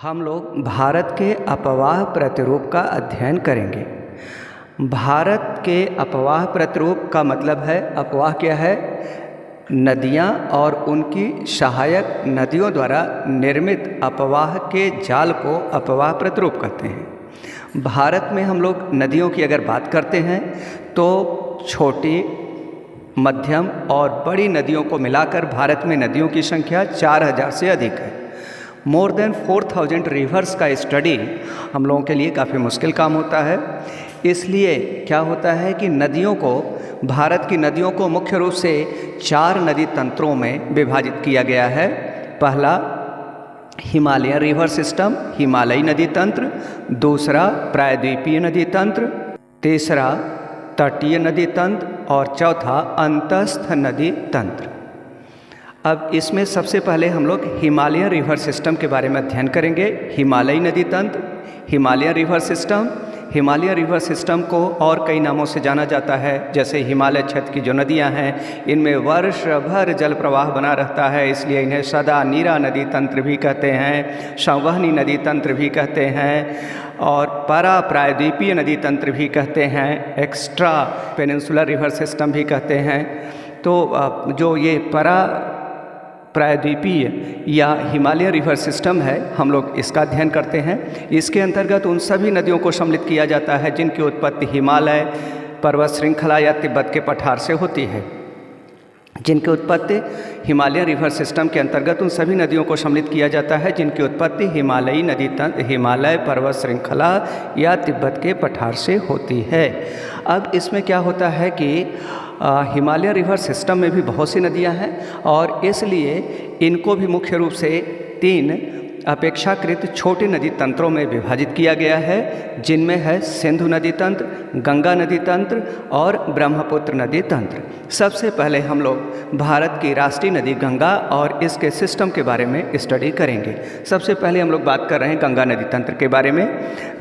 हम लोग भारत के अपवाह प्रतिरूप का अध्ययन करेंगे। भारत के अपवाह प्रतिरूप का मतलब है, अपवाह क्या है? नदियाँ और उनकी सहायक नदियों द्वारा निर्मित अपवाह के जाल को अपवाह प्रतिरूप कहते हैं। भारत में हम लोग नदियों की अगर बात करते हैं तो छोटी, मध्यम और बड़ी नदियों को मिलाकर भारत में नदियों की संख्या 4000 से अधिक है। मोर देन 4000 रिवर्स का स्टडी हम लोगों के लिए काफ़ी मुश्किल काम होता है। इसलिए क्या होता है कि नदियों को, भारत की नदियों को मुख्य रूप से 4 नदी तंत्रों में विभाजित किया गया है। पहला हिमालयन रिवर सिस्टम, हिमालयी नदी तंत्र। दूसरा प्रायद्वीपीय नदी तंत्र। तीसरा तटीय नदी तंत्र और चौथा अंतस्थ नदी तंत्र। अब इसमें सबसे पहले हम लोग हिमालयन रिवर सिस्टम के बारे में अध्ययन करेंगे। हिमालयी नदी तंत्र, Himalayan river system. Himalayan river system को और कई नामों से जाना जाता है, जैसे हिमालय क्षेत्र की जो नदियां हैं इनमें वर्ष भर जल प्रवाह बना रहता है, इसलिए इन्हें सदा नीरा नदी तंत्र भी कहते हैं, संवहनी नदी तंत्र भी कहते हैं और परा प्रायद्वीपीय नदी तंत्र भी कहते हैं, एक्स्ट्रा पेनिनसुलर रिवर सिस्टम भी कहते हैं। तो जो ये परा प्रायद्वीपीय या हिमालयन रिवर सिस्टम है, हम लोग इसका अध्ययन करते हैं। इसके अंतर्गत उन सभी नदियों को सम्मिलित किया जाता है जिनकी उत्पत्ति हिमालय पर्वत श्रृंखला या तिब्बत के पठार से होती है। जिनकी उत्पत्ति हिमालयन रिवर सिस्टम के अंतर्गत उन सभी नदियों को सम्मिलित किया जाता है जिनकी उत्पत्ति हिमालयी नदी तंत्र, हिमालय पर्वत श्रृंखला या तिब्बत के पठार से होती है। अब इसमें क्या होता है कि हिमालयन रिवर सिस्टम में भी बहुत सी नदियां हैं और इसलिए इनको भी मुख्य रूप से 3 अपेक्षाकृत छोटे नदी तंत्रों में विभाजित किया गया है, जिनमें है सिंधु नदी तंत्र, गंगा नदी तंत्र और ब्रह्मपुत्र नदी तंत्र। सबसे पहले हम लोग भारत की राष्ट्रीय नदी गंगा और इसके सिस्टम के बारे में स्टडी करेंगे। सबसे पहले हम लोग बात कर रहे हैं गंगा नदी तंत्र के बारे में।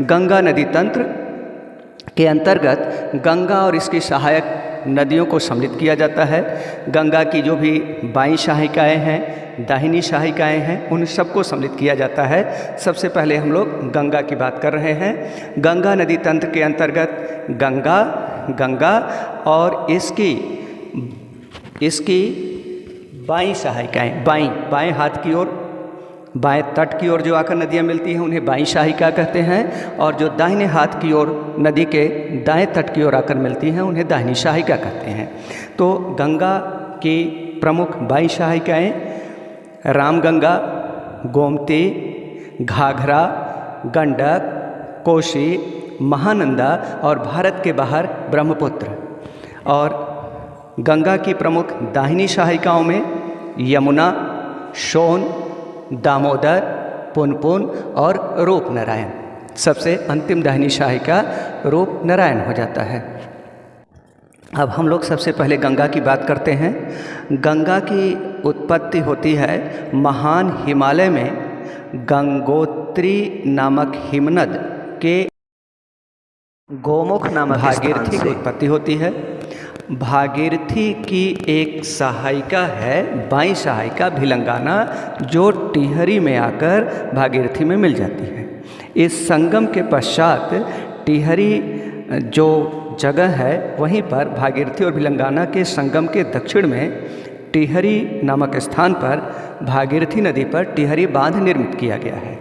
गंगा नदी तंत्र के अंतर्गत गंगा और इसकी सहायक नदियों को सम्मिलित किया जाता है। गंगा की जो भी बाईं शाखिकाएँ हैं, दाहिनी शाखिकाएँ हैं, उन सबको सम्मिलित किया जाता है। सबसे पहले हम लोग गंगा की बात कर रहे हैं। गंगा नदी तंत्र के अंतर्गत गंगा और इसकी बाईं शाखिकाएँ, बाएं हाथ की ओर, बाएं तट की ओर जो आकर नदियाँ मिलती हैं उन्हें बाईं शाखिका कहते हैं, और जो दाहिने हाथ की ओर नदी के दाएं तट की ओर आकर मिलती हैं उन्हें दाहिनी शाखिका कहते हैं। तो गंगा की प्रमुख बाईं शाखिकाएँ रामगंगा, गोमती, घाघरा, गंडक, कोसी, महानंदा और भारत के बाहर ब्रह्मपुत्र। और गंगा की प्रमुख दाहिनी शाखिकाओं में यमुना, सोन, दामोदर, पुनपुन और रूपनारायण। सबसे अंतिम दाहिनी शाखिका रूपनारायण हो जाता है। अब हम लोग सबसे पहले गंगा की बात करते हैं। गंगा की उत्पत्ति होती है महान हिमालय में गंगोत्री नामक हिमनद के गोमुख नामक भागीरथी की उत्पत्ति होती है। भागीरथी की एक सहायिका है बाईं सहायिका भिलंगाना, जो टिहरी में आकर भागीरथी में मिल जाती है। इस संगम के पश्चात टिहरी जो जगह है वहीं पर भागीरथी और भिलंगाना के संगम के दक्षिण में टिहरी नामक स्थान पर भागीरथी नदी पर टिहरी बांध निर्मित किया गया है।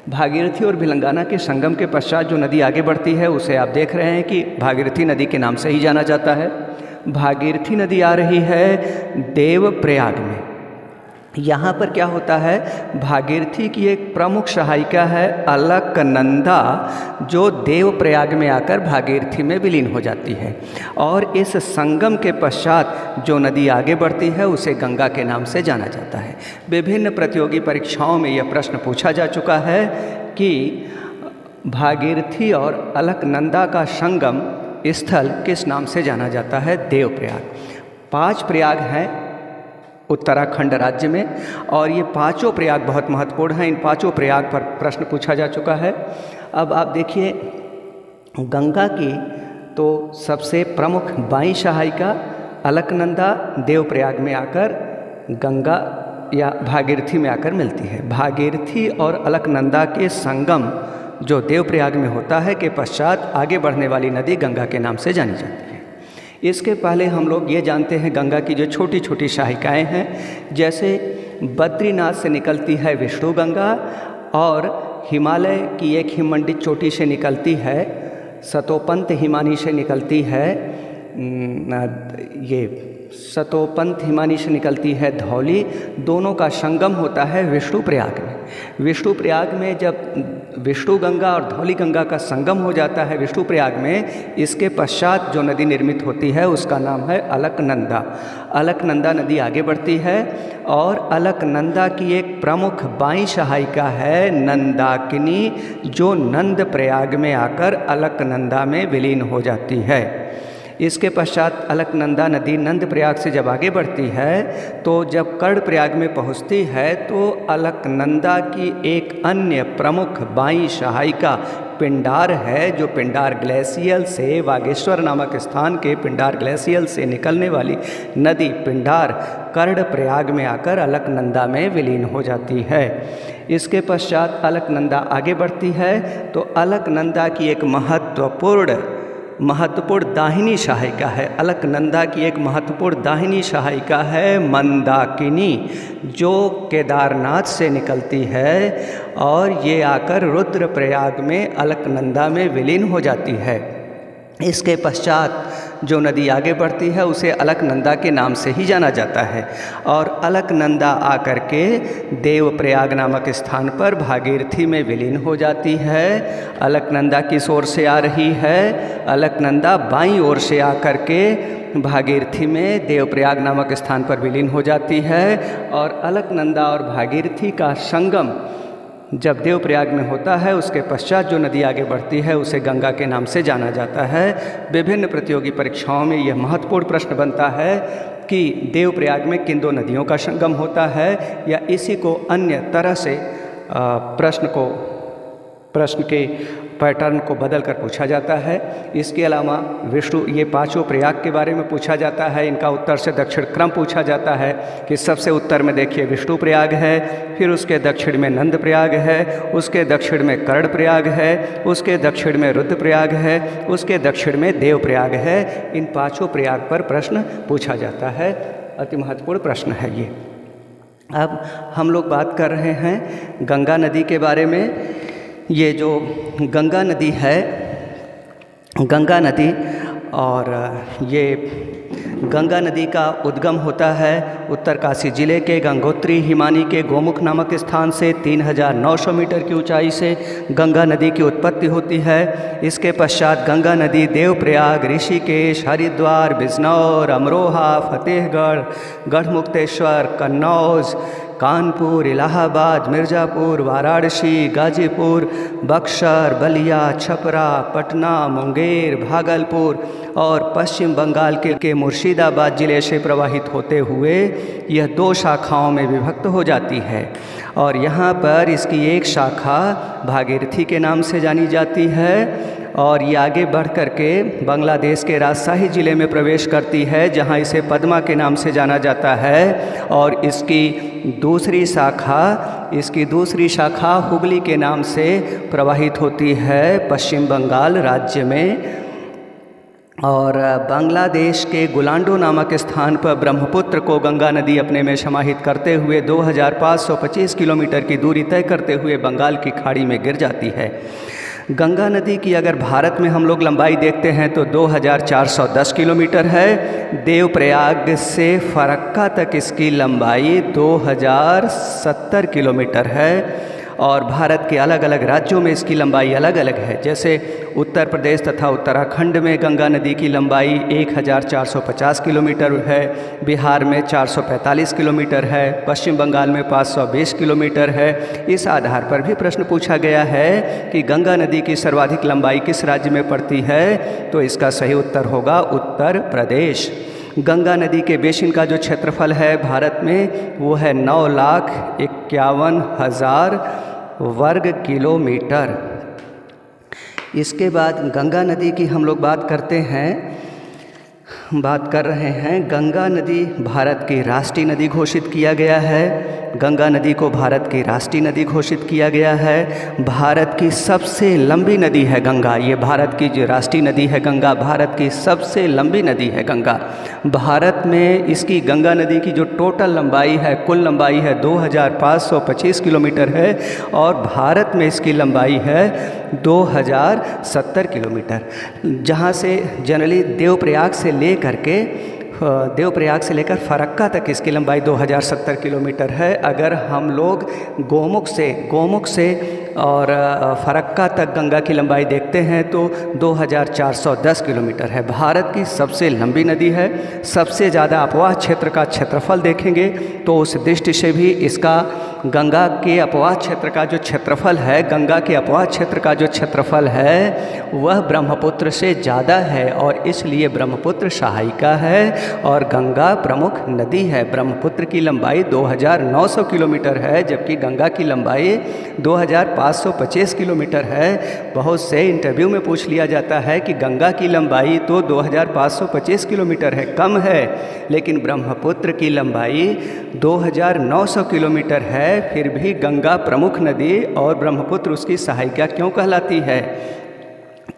भागीरथी और भिलंगाना के संगम के पश्चात जो नदी आगे बढ़ती है उसे आप देख रहे हैं कि भागीरथी नदी के नाम से ही जाना जाता है। भागीरथी नदी आ रही है देवप्रयाग में। यहाँ पर क्या होता है, भागीरथी की एक प्रमुख सहायिका है अलकनंदा, जो देवप्रयाग में आकर भागीरथी में विलीन हो जाती है। और इस संगम के पश्चात जो नदी आगे बढ़ती है उसे गंगा के नाम से जाना जाता है। विभिन्न प्रतियोगी परीक्षाओं में यह प्रश्न पूछा जा चुका है कि भागीरथी और अलकनंदा का संगम स्थल किस नाम से जाना जाता है? देवप्रयाग। 5 प्रयाग हैं उत्तराखंड राज्य में और ये 5 प्रयाग बहुत महत्वपूर्ण हैं। इन 5 प्रयाग पर प्रश्न पूछा जा चुका है। अब आप देखिए, गंगा की तो सबसे प्रमुख बाईं सहायिका अलकनंदा देवप्रयाग में आकर गंगा या भागीरथी में आकर मिलती है। भागीरथी और अलकनंदा के संगम जो देवप्रयाग में होता है के पश्चात आगे बढ़ने वाली नदी गंगा के नाम से जानी जाती है। इसके पहले हम लोग ये जानते हैं गंगा की जो छोटी छोटी शाखिकाएँ हैं, जैसे बद्रीनाथ से निकलती है विष्णु गंगा और हिमालय की एक हिममंडित चोटी से निकलती है, सतोपंत हिमानी से निकलती है, ये सतोपंत हिमानी से निकलती है धौली, दोनों का संगम होता है विष्णुप्रयाग में। विष्णुप्रयाग में जब विष्णु गंगा और धौली गंगा का संगम हो जाता है विष्णुप्रयाग में, इसके पश्चात जो नदी निर्मित होती है उसका नाम है अलकनंदा। अलकनंदा नदी आगे बढ़ती है और अलकनंदा की एक प्रमुख बाईं सहायिका है नंदाकिनी, जो नंद प्रयाग में आकर अलकनंदा में विलीन हो जाती है। इसके पश्चात अलकनंदा नदी नंद प्रयाग से जब आगे बढ़ती है तो जब कर्णप्रयाग में पहुंचती है तो अलकनंदा की एक अन्य प्रमुख बाईं सहायिका पिंडार है, जो पिंडार ग्लेशियल से बागेश्वर नामक स्थान के पिंडार ग्लेशियल से निकलने वाली नदी पिंडार कर्णप्रयाग में आकर अलकनंदा में विलीन हो जाती है। इसके पश्चात अलकनंदा आगे बढ़ती है तो अलकनंदा की एक महत्वपूर्ण दाहिनी सहायिका है, अलकनंदा की एक महत्वपूर्ण दाहिनी सहायिका है मंदाकिनी, जो केदारनाथ से निकलती है और ये आकर रुद्रप्रयाग में अलकनंदा में विलीन हो जाती है। इसके पश्चात जो नदी आगे बढ़ती है उसे अलकनंदा के नाम से ही जाना जाता है और अलकनंदा आकर के देवप्रयाग नामक स्थान पर भागीरथी में विलीन हो जाती है। अलकनंदा किस ओर से आ रही है? अलकनंदा बाईं ओर से आकर के भागीरथी में देवप्रयाग नामक स्थान पर विलीन हो जाती है और अलकनंदा और भागीरथी का संगम जब देवप्रयाग में होता है उसके पश्चात जो नदी आगे बढ़ती है उसे गंगा के नाम से जाना जाता है। विभिन्न प्रतियोगी परीक्षाओं में यह महत्वपूर्ण प्रश्न बनता है कि देवप्रयाग में किन दो नदियों का संगम होता है, या इसी को अन्य तरह से प्रश्न के पैटर्न को बदल कर पूछा जाता है। इसके अलावा ये पांचों प्रयाग के बारे में पूछा जाता है, इनका उत्तर से दक्षिण क्रम पूछा जाता है कि सबसे उत्तर में देखिए विष्णु प्रयाग है, फिर उसके दक्षिण में नंद प्रयाग है, उसके दक्षिण में कर्ण प्रयाग है, उसके दक्षिण में रुद्र प्रयाग है, उसके दक्षिण में देव प्रयाग है। इन पांचों प्रयाग पर प्रश्न पूछा जाता है। अति महत्वपूर्ण प्रश्न है ये। अब हम लोग बात कर रहे हैं गंगा नदी के बारे में। ये जो गंगा नदी है, गंगा नदी और ये गंगा नदी का उद्गम होता है उत्तरकाशी जिले के गंगोत्री हिमानी के गोमुख नामक स्थान से 3900 मीटर की ऊंचाई से गंगा नदी की उत्पत्ति होती है। इसके पश्चात गंगा नदी देवप्रयाग, ऋषिकेश, हरिद्वार, बिजनौर, अमरोहा, फतेहगढ़, गढ़मुक्तेश्वर, कन्नौज, कानपुर, इलाहाबाद, मिर्ज़ापुर, वाराणसी, गाजीपुर, बक्सर, बलिया, छपरा, पटना, मुंगेर, भागलपुर और पश्चिम बंगाल के मुर्शिदाबाद जिले से प्रवाहित होते हुए यह 2 शाखाओं में विभक्त हो जाती है और यहाँ पर इसकी एक शाखा भागीरथी के नाम से जानी जाती है और ये आगे बढ़ कर के बांग्लादेश के राजशाही ज़िले में प्रवेश करती है, जहाँ इसे पद्मा के नाम से जाना जाता है और इसकी दूसरी शाखा हुगली के नाम से प्रवाहित होती है पश्चिम बंगाल राज्य में। और बांग्लादेश के गुलांडो नामक स्थान पर ब्रह्मपुत्र को गंगा नदी अपने में समाहित करते हुए 2525 किलोमीटर की दूरी तय करते हुए बंगाल की खाड़ी में गिर जाती है। गंगा नदी की अगर भारत में हम लोग लंबाई देखते हैं तो 2410 किलोमीटर है। देवप्रयाग से फरक्का तक इसकी लंबाई 2070 किलोमीटर है और भारत के अलग अलग राज्यों में इसकी लंबाई अलग अलग है। जैसे उत्तर प्रदेश तथा उत्तराखंड में गंगा नदी की लंबाई 1450 किलोमीटर है, बिहार में 445 किलोमीटर है, पश्चिम बंगाल में 520 किलोमीटर है। इस आधार पर भी प्रश्न पूछा गया है कि गंगा नदी की सर्वाधिक लंबाई किस राज्य में पड़ती है, तो इसका सही उत्तर होगा उत्तर प्रदेश। गंगा नदी के बेसिन का जो क्षेत्रफल है भारत में वो है 9,51,000 वर्ग किलोमीटर। इसके बाद गंगा नदी की हम लोग बात करते हैं बात कर रहे हैं, गंगा नदी भारत की राष्ट्रीय नदी घोषित किया गया है। गंगा नदी को भारत की राष्ट्रीय नदी घोषित किया गया है। भारत की सबसे लंबी नदी है गंगा। ये भारत की जो राष्ट्रीय नदी है गंगा, भारत की सबसे लंबी नदी है गंगा। भारत में इसकी गंगा नदी की जो टोटल लंबाई है, कुल लंबाई है 2525 किलोमीटर है और भारत में इसकी लंबाई है 2070 किलोमीटर। जहाँ से जनरली देवप्रयाग से लेकर फरक्का तक इसकी लंबाई 2070 किलोमीटर है। अगर हम लोग गोमुख से और फरक्का तक गंगा की लंबाई देखते हैं तो 2410 किलोमीटर है। भारत की सबसे लंबी नदी है। सबसे ज़्यादा अपवाह क्षेत्र का क्षेत्रफल देखेंगे तो उस दृष्टि से भी इसका गंगा के अपवाह क्षेत्र का जो क्षेत्रफल है, गंगा के अपवाह क्षेत्र का जो क्षेत्रफल है वह ब्रह्मपुत्र से ज़्यादा है और इसलिए ब्रह्मपुत्र सहायिका है और गंगा प्रमुख नदी है। ब्रह्मपुत्र की लंबाई 2900 किलोमीटर है जबकि गंगा की लंबाई 2525 किलोमीटर है। बहुत से इंटरव्यू में पूछ लिया जाता है कि गंगा की लंबाई तो 2525 किलोमीटर है, कम है, लेकिन ब्रह्मपुत्र की लंबाई 2900 किलोमीटर है। फिर भी गंगा प्रमुख नदी और ब्रह्मपुत्र उसकी सहायिका क्यों कहलाती है?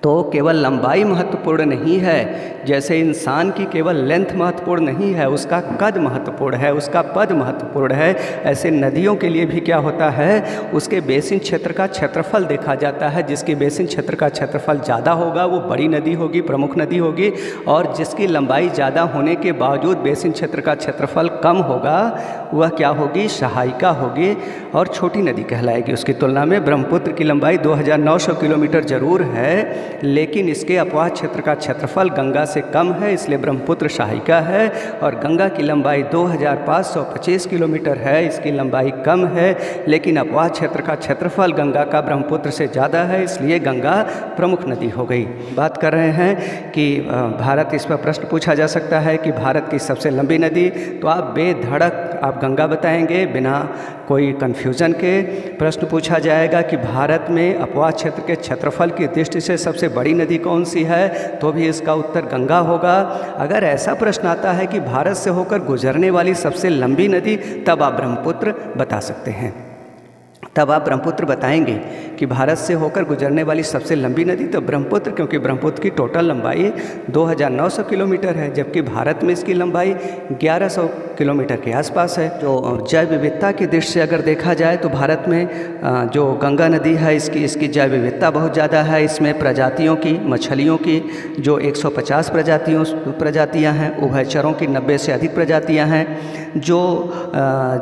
तो केवल लंबाई महत्वपूर्ण नहीं है, जैसे इंसान की केवल लेंथ महत्वपूर्ण नहीं है, उसका कद महत्वपूर्ण है, उसका पद महत्वपूर्ण है। ऐसे नदियों के लिए भी क्या होता है, उसके बेसिन क्षेत्र का क्षेत्रफल देखा जाता है। जिसकी बेसिन क्षेत्र का क्षेत्रफल ज़्यादा होगा वो बड़ी नदी होगी, प्रमुख नदी होगी, और जिसकी लंबाई ज़्यादा होने के बावजूद बेसिन क्षेत्र का क्षेत्रफल कम होगा वह क्या होगी, सहायिका होगी और छोटी नदी कहलाएगी। उसकी तुलना में ब्रह्मपुत्र की लंबाई 2900 किलोमीटर जरूर है, लेकिन इसके अपवाह क्षेत्र का क्षेत्रफल गंगा से कम है, इसलिए ब्रह्मपुत्र सहायिका है। और गंगा की लंबाई 2525 किलोमीटर है, इसकी लंबाई कम है, लेकिन अपवाह क्षेत्र का क्षेत्रफल गंगा का ब्रह्मपुत्र से ज़्यादा है, इसलिए गंगा प्रमुख नदी हो गई। बात कर रहे हैं कि भारत, इस पर प्रश्न पूछा जा सकता है कि भारत की सबसे लंबी नदी, तो आप बेधड़क आप गंगा बताएंगे बिना कोई कन्फ्यूज़न के। प्रश्न पूछा जाएगा कि भारत में अपवाह क्षेत्र के क्षेत्रफल की दृष्टि से सबसे बड़ी नदी कौन सी है, तो भी इसका उत्तर गंगा होगा। अगर ऐसा प्रश्न आता है कि भारत से होकर गुजरने वाली सबसे लंबी नदी, तब आप ब्रह्मपुत्र बता सकते हैं। तब आप ब्रह्मपुत्र बताएंगे कि भारत से होकर गुजरने वाली सबसे लंबी नदी तो ब्रह्मपुत्र, क्योंकि ब्रह्मपुत्र की टोटल लंबाई 2900 किलोमीटर है, जबकि भारत में इसकी लंबाई 1100 किलोमीटर के आसपास है। जो जैव विविधता की दृष्टि से अगर देखा जाए तो भारत में जो गंगा नदी है इसकी जैव विविधता बहुत ज़्यादा है। इसमें प्रजातियों की, मछलियों की जो 150 प्रजातियाँ हैं, उभयचरों की 90 से अधिक प्रजातियाँ हैं। जो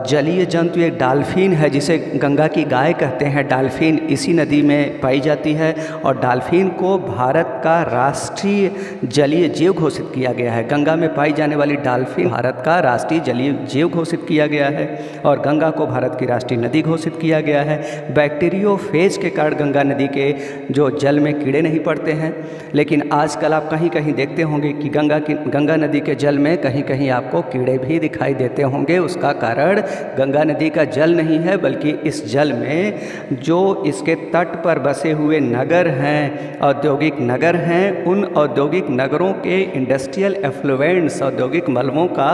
जलीय जंतु, एक डॉल्फिन है जिसे गंगा की गाय कहते हैं, डॉल्फिन इसी नदी में पाई जाती है और डॉल्फिन को भारत का राष्ट्रीय जलीय जीव घोषित किया गया है। गंगा में पाई जाने वाली डॉल्फिन भारत का राष्ट्रीय जलीय जीव घोषित किया गया है और गंगा को भारत की राष्ट्रीय नदी घोषित किया गया है। बैक्टीरियोफेज के कारण गंगा नदी के जो जल में कीड़े नहीं पड़ते हैं, लेकिन आजकल आप कहीं कहीं देखते होंगे कि गंगा नदी के जल में कहीं कहीं आपको कीड़े भी दिखाई देते होंगे। उसका कारण गंगा नदी का जल नहीं है, बल्कि इस जल में जो इसके तट पर बसे हुए नगर हैं, औद्योगिक नगर हैं, उन औद्योगिक नगरों के इंडस्ट्रियल एफ्लुएंट्स, औद्योगिक मलबों का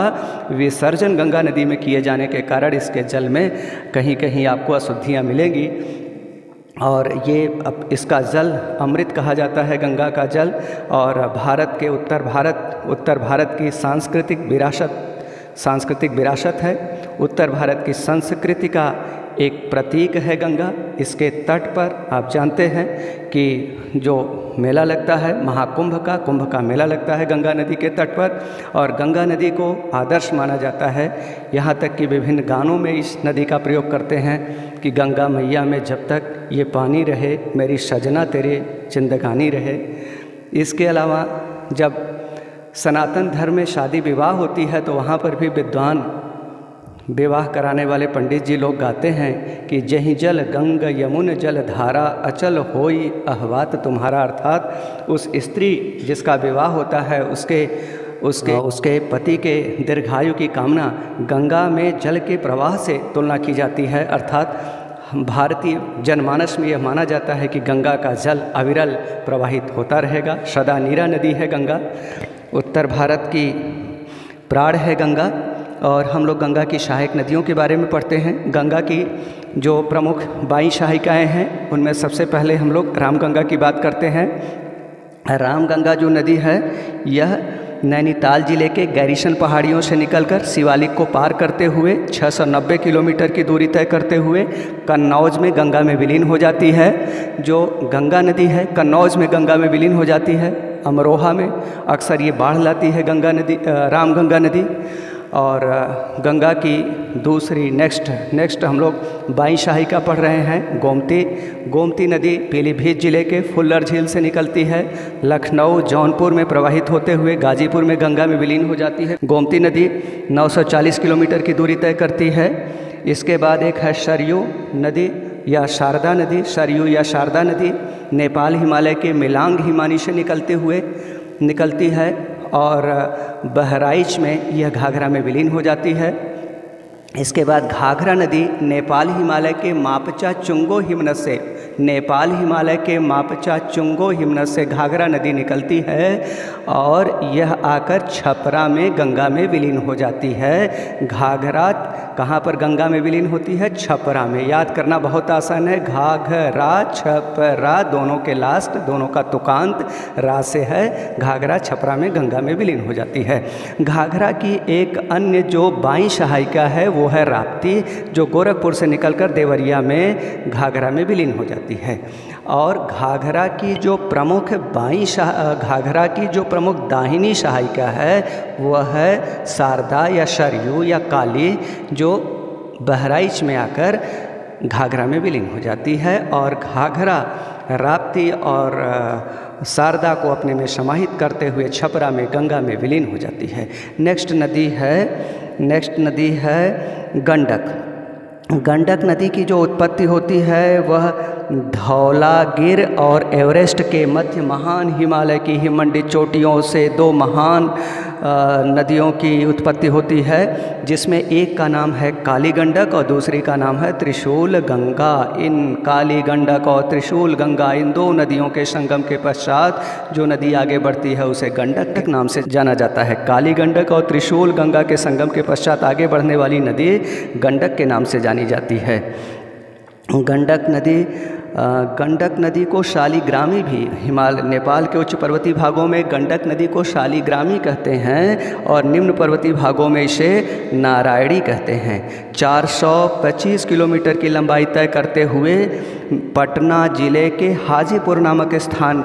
विसर्जन गंगा नदी में किए जाने के कारण इसके जल में कहीं कहीं आपको अशुद्धियाँ मिलेंगी और ये अब इसका जल अमृत कहा जाता है, गंगा का जल। और भारत के उत्तर भारत की सांस्कृतिक विरासत है। उत्तर भारत की संस्कृति का एक प्रतीक है गंगा। इसके तट पर आप जानते हैं कि जो मेला लगता है कुंभ का मेला लगता है गंगा नदी के तट पर और गंगा नदी को आदर्श माना जाता है। यहाँ तक कि विभिन्न गानों में इस नदी का प्रयोग करते हैं कि गंगा मैया में जब तक ये पानी रहे, मेरी सजना तेरे जिंदगानी रहे। इसके अलावा जब सनातन धर्म में शादी विवाह होती है तो वहाँ पर भी विद्वान विवाह कराने वाले पंडित जी लोग गाते हैं कि जहीं जल गंग यमुन जल धारा अचल होई अहवात तुम्हारा, अर्थात उस स्त्री जिसका विवाह होता है उसके पति के दीर्घायु की कामना गंगा में जल के प्रवाह से तुलना की जाती है। अर्थात भारतीय जनमानस में यह माना जाता है कि गंगा का जल अविरल प्रवाहित होता रहेगा। सदा नीरा नदी है गंगा। उत्तर भारत की प्राण है गंगा, और हम लोग गंगा की सहायक नदियों के बारे में पढ़ते हैं। गंगा की जो प्रमुख 22 सहायिकाएँ हैं उनमें सबसे पहले हम लोग रामगंगा की बात करते हैं। रामगंगा जो नदी है यह नैनीताल जिले के गैरीसन पहाड़ियों से निकलकर शिवालिक को पार करते हुए 690 किलोमीटर की दूरी तय करते हुए कन्नौज में गंगा में विलीन हो जाती है। जो गंगा नदी है कन्नौज में गंगा में विलीन हो जाती है। अमरोहा में अक्सर ये बाढ़ लाती है गंगा नदी, रामगंगा नदी। और गंगा की दूसरी नेक्स्ट हम लोग 22 सहायिका पढ़ रहे हैं। गोमती नदी पीलीभीत जिले के फुल्लर झील से निकलती है, लखनऊ जौनपुर में प्रवाहित होते हुए गाजीपुर में गंगा में विलीन हो जाती है। गोमती नदी 940 किलोमीटर की दूरी तय करती है। इसके बाद एक है सरयू नदी या शारदा नदी। सरयू या शारदा नदी नेपाल हिमालय के मिलांग हिमानी से निकलती है और बहराइच में यह घाघरा में विलीन हो जाती है। इसके बाद घाघरा नदी नेपाल हिमालय के मापचा चुंगो हिमनद से घाघरा नदी निकलती है और यह आकर छपरा में गंगा में विलीन हो जाती है। घाघरा कहाँ पर गंगा में विलीन होती है? छपरा में। याद करना बहुत आसान है, घाघरा छपरा दोनों के लास्ट, दोनों का तुकांत रा से है। घाघरा छपरा में गंगा में विलीन हो जाती है। घाघरा की एक अन्य जो 22 सहायिका है वो है राप्ती, जो गोरखपुर से निकलकर देवरिया में घाघरा में विलीन हो जाती है। और घाघरा की जो प्रमुख दाहिनी सहायिका है वह है शारदा या सरयू या काली, जो बहराइच में आकर घाघरा में विलीन हो जाती है। और घाघरा राप्ती और शारदा को अपने में समाहित करते हुए छपरा में गंगा में विलीन हो जाती है। नेक्स्ट नदी है गंडक नदी की जो उत्पत्ति होती है वह धौलागिर और एवरेस्ट के मध्य महान हिमालय की हिममंडित चोटियों से 2 महान नदियों की उत्पत्ति होती है, जिसमें एक का नाम है काली गंडक और दूसरी का नाम है त्रिशूल गंगा। इन काली गंडक और त्रिशूल गंगा, इन 2 नदियों के संगम के पश्चात जो नदी आगे बढ़ती है उसे गंडक नाम से जाना जाता है। काली गंडक और त्रिशूल गंगा के संगम के पश्चात आगे बढ़ने वाली नदी गंडक के नाम से जानी जाती है। गंडक नदी को शालिग्रामी भी नेपाल के उच्च पर्वतीय भागों में गंडक नदी को शालिग्रामी कहते हैं और निम्न पर्वतीय भागों में इसे नारायणी कहते हैं। 425 किलोमीटर की लंबाई तय करते हुए पटना जिले के हाजीपुर नामक स्थान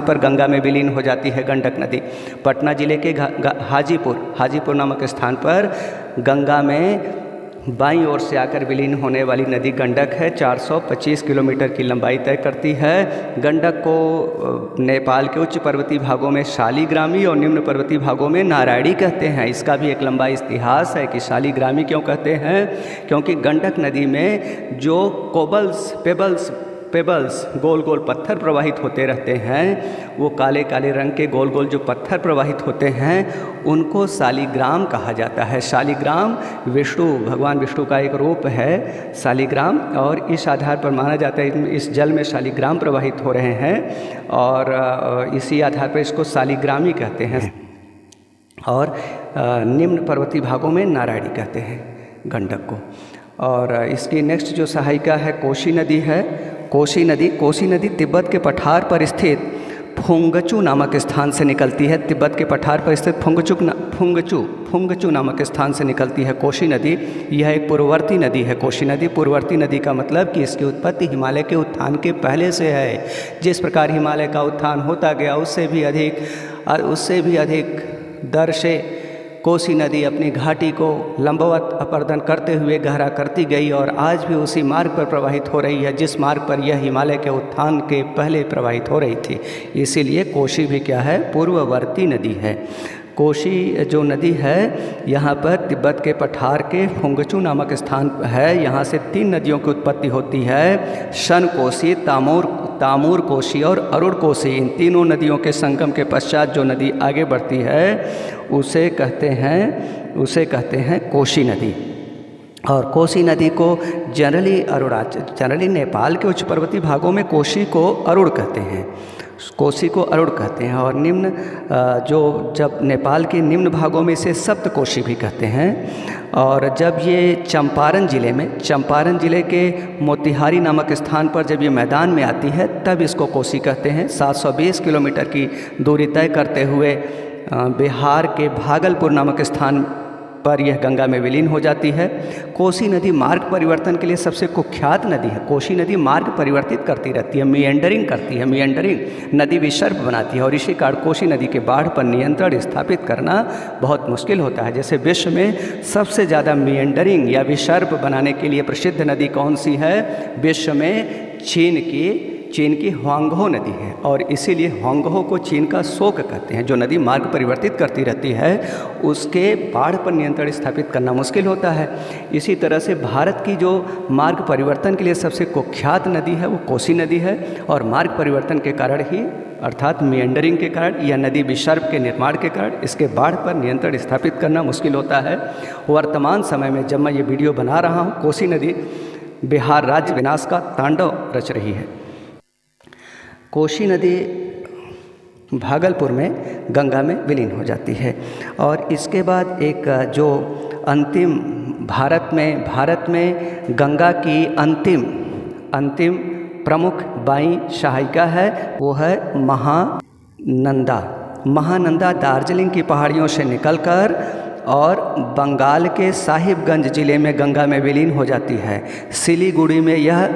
पर गंगा में विलीन हो जाती है गंडक नदी। पटना जिले के हाजीपुर नामक स्थान पर गंगा में बाईं ओर से आकर विलीन होने वाली नदी गंडक है। 425 किलोमीटर की लंबाई तय करती है। गंडक को नेपाल के उच्च पर्वतीय भागों में शालिग्रामी और निम्न पर्वतीय भागों में नारायणी कहते हैं। इसका भी एक लंबा इतिहास है कि शालिग्रामी क्यों कहते हैं, क्योंकि गंडक नदी में जो पेबल्स गोल गोल पत्थर प्रवाहित होते रहते हैं, वो काले काले रंग के गोल गोल जो पत्थर प्रवाहित होते हैं उनको शालिग्राम कहा जाता है। शालिग्राम भगवान विष्णु का एक रूप है शालिग्राम, और इस आधार पर माना जाता है इस जल में शालिग्राम प्रवाहित हो रहे हैं और इसी आधार पर इसको शालिग्रामी कहते हैं। और निम्न पर्वतीय भागों में नारायणी कहते हैं गंडक को। और इसकी नेक्स्ट जो सहायिका है कोसी नदी है। कोसी नदी तिब्बत के पठार पर स्थित फुंगचू नामक स्थान से निकलती है। तिब्बत के पठार पर स्थित फुंगचू नामक स्थान से निकलती है कोसी नदी। यह एक पूर्ववर्ती नदी है। कोसी नदी पूर्ववर्ती नदी का मतलब कि इसकी उत्पत्ति हिमालय के उत्थान के पहले से है। जिस प्रकार हिमालय का उत्थान होता गया उससे भी अधिक दर से कोसी नदी अपनी घाटी को लंबवत अपर्दन करते हुए गहरा करती गई और आज भी उसी मार्ग पर प्रवाहित हो रही है जिस मार्ग पर यह हिमालय के उत्थान के पहले प्रवाहित हो रही थी। इसीलिए कोसी भी क्या है? पूर्ववर्ती नदी है। कोसी जो नदी है यहाँ पर तिब्बत के पठार के फुंगचू नामक स्थान है। यहाँ से 3 नदियों की उत्पत्ति होती है, शन कोसी, तामूर कोसी और अरुण कोसी। इन तीनों नदियों के संगम के पश्चात जो नदी आगे बढ़ती है उसे कहते हैं कोसी नदी। और कोसी नदी को जनरली नेपाल के उच्च पर्वतीय भागों में कोसी को अरुण कहते हैं। कोसी को अरुण कहते हैं, और निम्न जो जब नेपाल के निम्न भागों में इसे सप्तकोशी भी कहते हैं। और जब ये चंपारण ज़िले के मोतिहारी नामक स्थान पर जब ये मैदान में आती है तब इसको कोसी कहते हैं। 720 किलोमीटर की दूरी तय करते हुए बिहार के भागलपुर नामक स्थान पर यह गंगा में विलीन हो जाती है। कोसी नदी मार्ग परिवर्तन के लिए सबसे कुख्यात नदी है। कोसी नदी मार्ग परिवर्तित करती रहती है, मिएंडरिंग करती है, मिएंडरिंग नदी विसर्प बनाती है, और इसी कारण कोसी नदी के बाढ़ पर नियंत्रण स्थापित करना बहुत मुश्किल होता है। जैसे विश्व में सबसे ज़्यादा मिएंडरिंग या विसर्प बनाने के लिए प्रसिद्ध नदी कौन सी है? विश्व में चीन की हुआंगहो नदी है, और इसीलिए हुआंगहो को चीन का शोक कहते हैं। जो नदी मार्ग परिवर्तित करती रहती है उसके बाढ़ पर नियंत्रण स्थापित करना मुश्किल होता है। इसी तरह से भारत की जो मार्ग परिवर्तन के लिए सबसे कुख्यात नदी है वो कोसी नदी है, और मार्ग परिवर्तन के कारण ही अर्थात मिएंडरिंग के कारण या नदी विसर्प के निर्माण के कारण इसके बाढ़ पर नियंत्रण स्थापित करना मुश्किल होता है। वर्तमान समय में जब मैं ये वीडियो बना रहा हूँ, कोसी नदी बिहार राज्य विनाश का तांडव रच रही है। कोसी नदी भागलपुर में गंगा में विलीन हो जाती है। और इसके बाद एक जो अंतिम भारत में गंगा की अंतिम प्रमुख बाई सहायिका है, वो है महानंदा दार्जिलिंग की पहाड़ियों से निकलकर और बंगाल के साहिबगंज जिले में गंगा में विलीन हो जाती है। सिलीगुड़ी में यह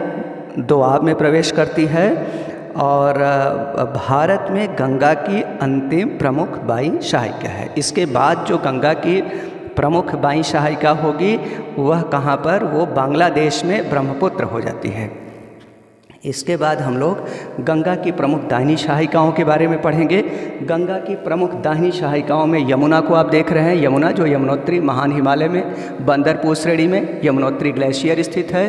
दोआब में प्रवेश करती है, और भारत में गंगा की अंतिम प्रमुख बाई सहायिका है। इसके बाद जो गंगा की प्रमुख बाई सहायिका होगी वह कहाँ पर? वो बांग्लादेश में ब्रह्मपुत्र हो जाती है। इसके बाद हम लोग गंगा की प्रमुख दाहिनी सहायिकाओं के बारे में पढ़ेंगे। गंगा की प्रमुख दाहिनी सहायिकाओं में यमुना को आप देख रहे हैं। यमुना जो यमुनोत्री महान हिमालय में बंदरपुर श्रेणी में यमुनोत्री ग्लेशियर स्थित है।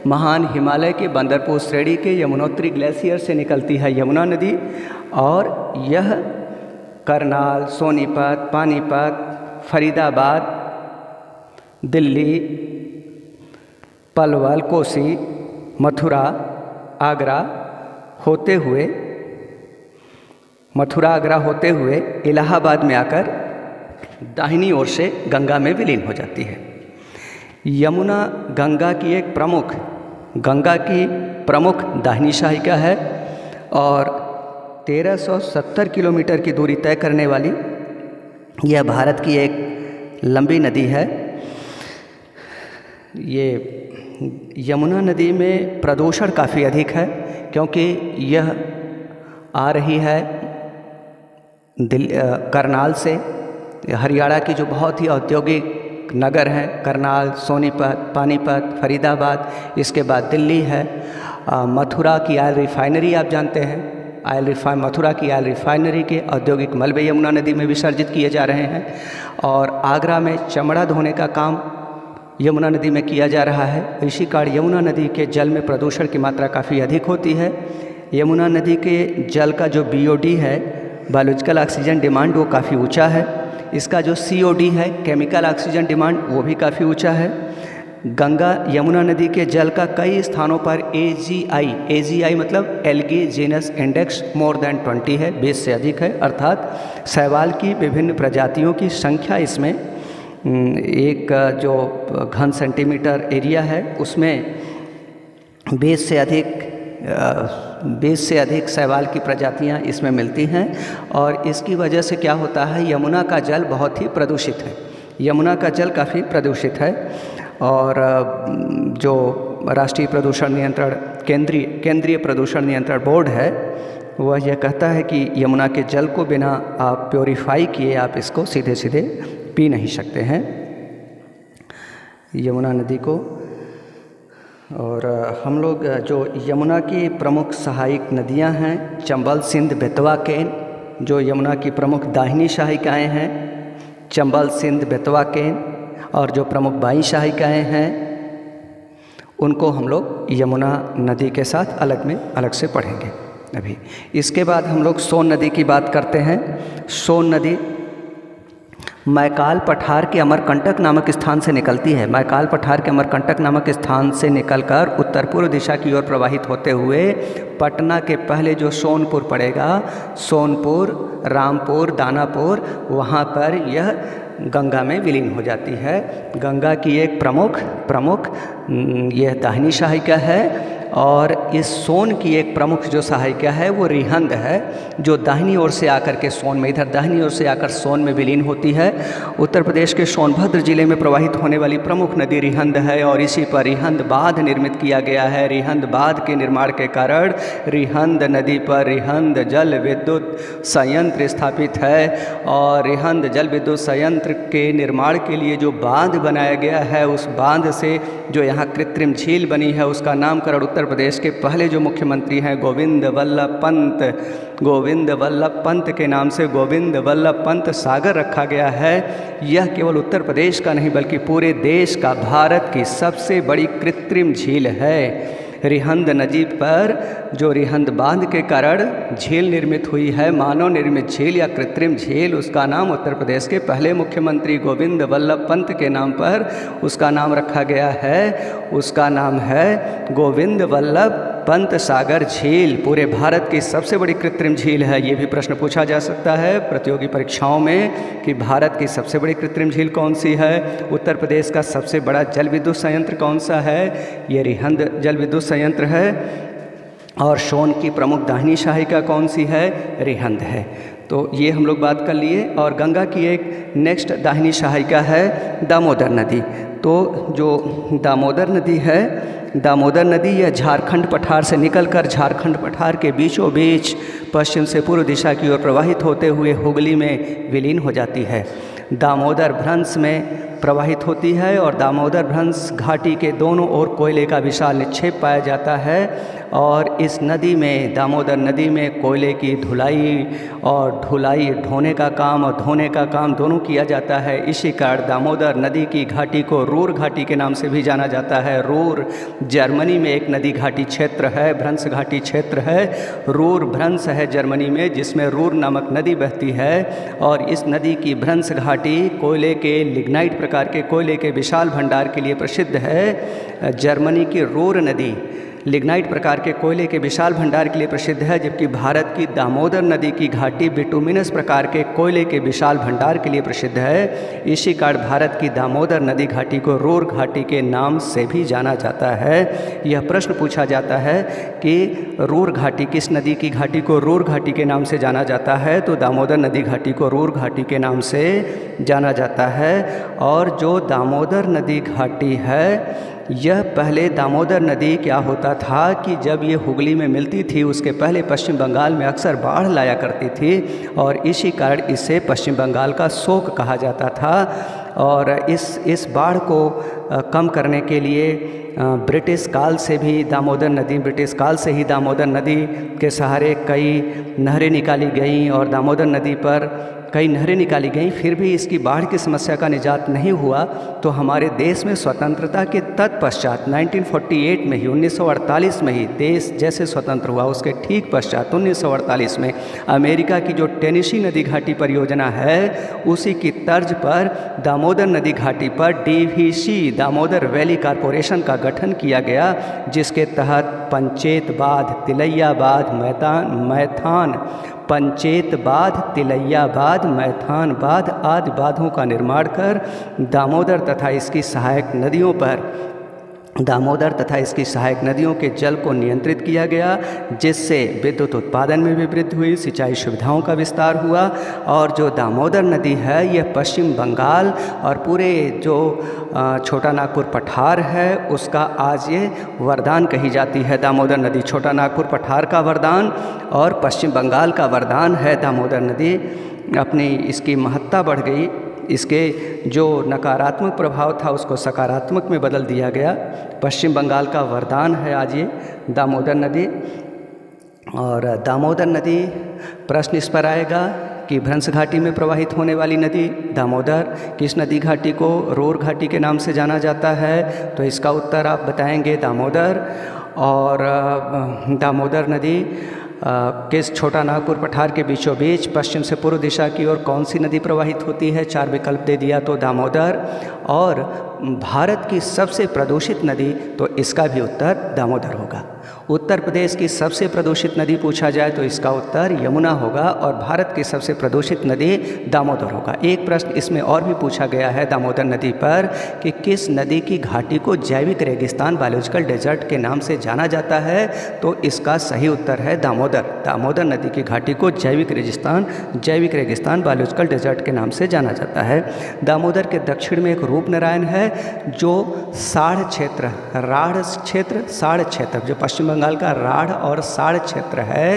महान हिमालय के बंदरपुर श्रेणी के यमुनोत्री ग्लेशियर से निकलती है यमुना नदी, और यह करनाल, सोनीपत, पानीपत, फरीदाबाद, दिल्ली, पलवल, कोसी, मथुरा, आगरा होते हुए इलाहाबाद में आकर दाहिनी ओर से गंगा में विलीन हो जाती है। यमुना गंगा की प्रमुख दाहिनी सहायिका है, और 1370 किलोमीटर की दूरी तय करने वाली यह भारत की एक लंबी नदी है। ये यमुना नदी में प्रदूषण काफ़ी अधिक है, क्योंकि यह आ रही है करनाल से। हरियाणा की जो बहुत ही औद्योगिक नगर हैं, करनाल, सोनीपत, पानीपत, फरीदाबाद, इसके बाद दिल्ली है। मथुरा की ऑयल रिफाइनरी आप जानते हैं, मथुरा की ऑयल रिफाइनरी के औद्योगिक मलबे यमुना नदी में विसर्जित किए जा रहे हैं। और आगरा में चमड़ा धोने का काम यमुना नदी में किया जा रहा है। इसी कारण यमुना नदी के जल में प्रदूषण की मात्रा काफ़ी अधिक होती है। यमुना नदी के जल का जो BOD है, बायोलॉजिकल ऑक्सीजन डिमांड, वो काफ़ी ऊंचा है। इसका जो COD है, केमिकल ऑक्सीजन डिमांड, वो भी काफ़ी ऊंचा है। गंगा यमुना नदी के जल का कई स्थानों पर AGI मतलब algae genus index more than 20 है, 20 से अधिक है। अर्थात शैवाल की विभिन्न प्रजातियों की संख्या इसमें एक जो घन सेंटीमीटर एरिया है उसमें 20 से अधिक शैवाल की प्रजातियां इसमें मिलती हैं। और इसकी वजह से क्या होता है, यमुना का जल बहुत ही प्रदूषित है। यमुना का जल काफ़ी प्रदूषित है, और जो राष्ट्रीय प्रदूषण नियंत्रण केंद्रीय प्रदूषण नियंत्रण बोर्ड है वह यह कहता है कि यमुना के जल को बिना आप प्योरीफाई किए आप इसको सीधे सीधे पी नहीं सकते हैं यमुना नदी को। और हम लोग जो यमुना की प्रमुख सहायक नदियां हैं, चंबल, सिंध, बेतवा, केन, जो यमुना की प्रमुख दाहिनी सहायिकाएँ हैं, चंबल, सिंध, बेतवा, केन, और जो प्रमुख बाईं सहायिकाएँ हैं उनको हम लोग यमुना नदी के साथ अलग से पढ़ेंगे अभी। इसके बाद हम लोग सोन नदी की बात करते हैं। सोन नदी मैकाल पठार के अमरकंटक नामक स्थान से निकलती है। मैकाल पठार के अमरकंटक नामक स्थान से निकलकर उत्तर पूर्व दिशा की ओर प्रवाहित होते हुए पटना के पहले जो सोनपुर पड़ेगा, सोनपुर, रामपुर, दानापुर, वहाँ पर यह गंगा में विलीन हो जाती है। गंगा की एक प्रमुख यह दाहिनी सहायिका है और इस सोन की एक प्रमुख जो सहायिका है वो रिहंद है, जो दाहिनी ओर से आकर के सोन में, इधर दाहिनी ओर से आकर सोन में विलीन होती है। उत्तर प्रदेश के सोनभद्र जिले में प्रवाहित होने वाली प्रमुख नदी रिहंद है और इसी पर रिहंद बांध निर्मित किया गया है। रिहंद बांध के निर्माण के कारण रिहंद नदी पर रिहंद जल विद्युत संयंत्र स्थापित है और रिहंद जल विद्युत संयंत्र के निर्माण के लिए जो बांध बनाया गया है, उस बांध से जो यहाँ कृत्रिम झील बनी है उसका नामकरण उत्तर प्रदेश के पहले जो मुख्यमंत्री हैं गोविंद वल्लभ पंत के नाम से गोविंद वल्लभ पंत सागर रखा गया है। यह केवल उत्तर प्रदेश का नहीं बल्कि पूरे देश का, भारत की सबसे बड़ी कृत्रिम झील है। रिहंद नदी पर जो रिहंद बांध के कारण झील निर्मित हुई है, मानव निर्मित झील या कृत्रिम झील, उसका नाम उत्तर प्रदेश के पहले मुख्यमंत्री गोविंद वल्लभ पंत के नाम पर उसका नाम रखा गया है। उसका नाम है गोविंद वल्लभ पंत सागर झील। पूरे भारत की सबसे बड़ी कृत्रिम झील है। ये भी प्रश्न पूछा जा सकता है प्रतियोगी परीक्षाओं में कि भारत की सबसे बड़ी कृत्रिम झील कौन सी है, उत्तर प्रदेश का सबसे बड़ा जल विद्युत संयंत्र कौन सा है, ये रिहंद जल विद्युत संयंत्र है और सोन की प्रमुख दाहिनी सहायिका कौन सी है, रिहंद है। तो ये हम लोग बात कर लिए। और गंगा की एक नेक्स्ट दाहिनी सहायिका है दामोदर नदी। तो जो दामोदर नदी है, दामोदर नदी यह झारखंड पठार से निकलकर झारखंड पठार के बीचों बीच पश्चिम से पूर्व दिशा की ओर प्रवाहित होते हुए हुगली में विलीन हो जाती है। दामोदर भ्रंश में प्रवाहित होती है और दामोदर भ्रंश घाटी के दोनों ओर कोयले का विशाल निक्षेप पाया जाता है और इस नदी में, दामोदर नदी में कोयले की धुलाई और ढुलाई, ढोने का काम और धोने का काम दोनों किया जाता है। इसी कारण दामोदर नदी की घाटी को रूर घाटी के नाम से भी जाना जाता है। रूर जर्मनी में एक नदी घाटी क्षेत्र है, भ्रंश घाटी क्षेत्र है। रूर भ्रंश है जर्मनी में, जिसमें रूर नामक नदी बहती है और इस नदी की भ्रंश घाटी कोयले के, लिग्नाइट प्रकार के कोयले के विशाल भंडार के लिए प्रसिद्ध है। जर्मनी की रूर नदी लिग्नाइट प्रकार के कोयले के विशाल भंडार के लिए प्रसिद्ध है, जबकि भारत की दामोदर नदी की घाटी बिटुमिनस प्रकार के कोयले के विशाल भंडार के लिए प्रसिद्ध है। इसी कारण भारत की दामोदर नदी घाटी को रूर घाटी के नाम से भी जाना जाता है। यह प्रश्न पूछा जाता है कि रूर घाटी, किस नदी की घाटी को रूर घाटी के नाम से जाना जाता है, तो दामोदर नदी घाटी को रूर घाटी के नाम से जाना जाता है। और जो दामोदर नदी घाटी है, यह पहले दामोदर नदी क्या होता था कि जब ये हुगली में मिलती थी उसके पहले पश्चिम बंगाल में अक्सर बाढ़ लाया करती थी और इसी कारण इसे पश्चिम बंगाल का शोक कहा जाता था। और इस बाढ़ को कम करने के लिए ब्रिटिश काल से ही दामोदर नदी के सहारे कई नहरें निकाली गईं और दामोदर नदी पर कई नहरें निकाली गईं, फिर भी इसकी बाढ़ की समस्या का निजात नहीं हुआ। तो हमारे देश में स्वतंत्रता के तत्पश्चात 1948 में ही, 1948 में ही देश जैसे स्वतंत्र हुआ उसके ठीक पश्चात 1948 में अमेरिका की जो टेनेसी नदी घाटी परियोजना है, उसी की तर्ज पर दामोदर नदी घाटी पर DVC, दामोदर वैली कॉरपोरेशन का गठन किया गया, जिसके तहत पंचेत बांध, तिलैया बांध, पंचेत बांध, तिलैया बांध, मैथान बांध आदि बांधों का निर्माण कर दामोदर तथा इसकी सहायक नदियों के जल को नियंत्रित किया गया, जिससे विद्युत उत्पादन में भी वृद्धि हुई, सिंचाई सुविधाओं का विस्तार हुआ। और जो दामोदर नदी है यह पश्चिम बंगाल और पूरे जो छोटा नागपुर पठार है उसका आज ये वरदान कही जाती है। दामोदर नदी छोटा नागपुर पठार का वरदान और पश्चिम बंगाल का वरदान है। दामोदर नदी अपनी इसकी महत्ता बढ़ गई, इसके जो नकारात्मक प्रभाव था उसको सकारात्मक में बदल दिया गया। पश्चिम बंगाल का वरदान है आज ये दामोदर नदी। और दामोदर नदी, प्रश्न इस पर आएगा कि भ्रंश घाटी में प्रवाहित होने वाली नदी दामोदर, किस नदी घाटी को रूर घाटी के नाम से जाना जाता है, तो इसका उत्तर आप बताएंगे दामोदर। और दामोदर नदी किस छोटा नागपुर पठार के बीचों बीच पश्चिम से पूर्व दिशा की ओर कौन सी नदी प्रवाहित होती है? 4 विकल्प दे दिया तो दामोदर। और भारत की सबसे प्रदूषित नदी, तो इसका भी उत्तर दामोदर होगा। उत्तर प्रदेश की सबसे प्रदूषित नदी पूछा जाए तो इसका उत्तर यमुना होगा और भारत की सबसे प्रदूषित नदी दामोदर होगा। एक प्रश्न इसमें और भी पूछा गया है दामोदर नदी पर कि किस नदी की घाटी को जैविक रेगिस्तान बायोलॉजिकल डेजर्ट के नाम से जाना जाता है? तो इसका सही उत्तर है दामोदर। दामोदर नदी की घाटी को जैविक रेगिस्तान बायोलॉजिकल डेजर्ट के नाम से जाना जाता है। दामोदर के दक्षिण में एक रूपनारायण है जो राढ़ क्षेत्र जो पश्चिम बंगाल का राढ़ और साड़ क्षेत्र है,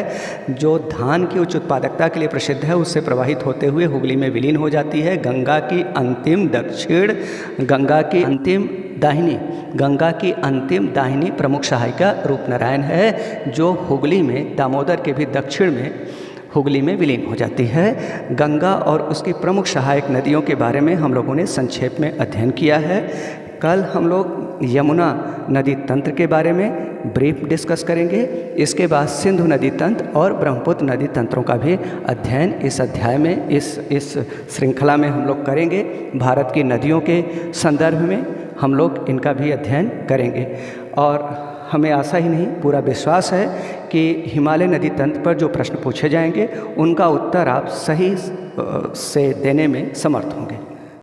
जो धान की उच्च उत्पादकता के लिए प्रसिद्ध है, उससे प्रवाहित होते हुए हुगली में विलीन हो जाती है। गंगा की अंतिम दाहिनी प्रमुख सहायिका रूपनारायण है, जो हुगली में दामोदर के भी दक्षिण में हुगली में विलीन हो जाती है। गंगा और उसकी प्रमुख सहायक नदियों के बारे में हम लोगों ने संक्षेप में अध्ययन किया है। कल हम लोग यमुना नदी तंत्र के बारे में ब्रीफ डिस्कस करेंगे। इसके बाद सिंधु नदी तंत्र और ब्रह्मपुत्र नदी तंत्रों का भी अध्ययन इस अध्याय में इस श्रृंखला में हम लोग करेंगे। भारत की नदियों के संदर्भ में हम लोग इनका भी अध्ययन करेंगे और हमें आशा ही नहीं पूरा विश्वास है कि हिमालय नदी तंत्र पर जो प्रश्न पूछे जाएंगे उनका उत्तर आप सही से देने में समर्थ होंगे।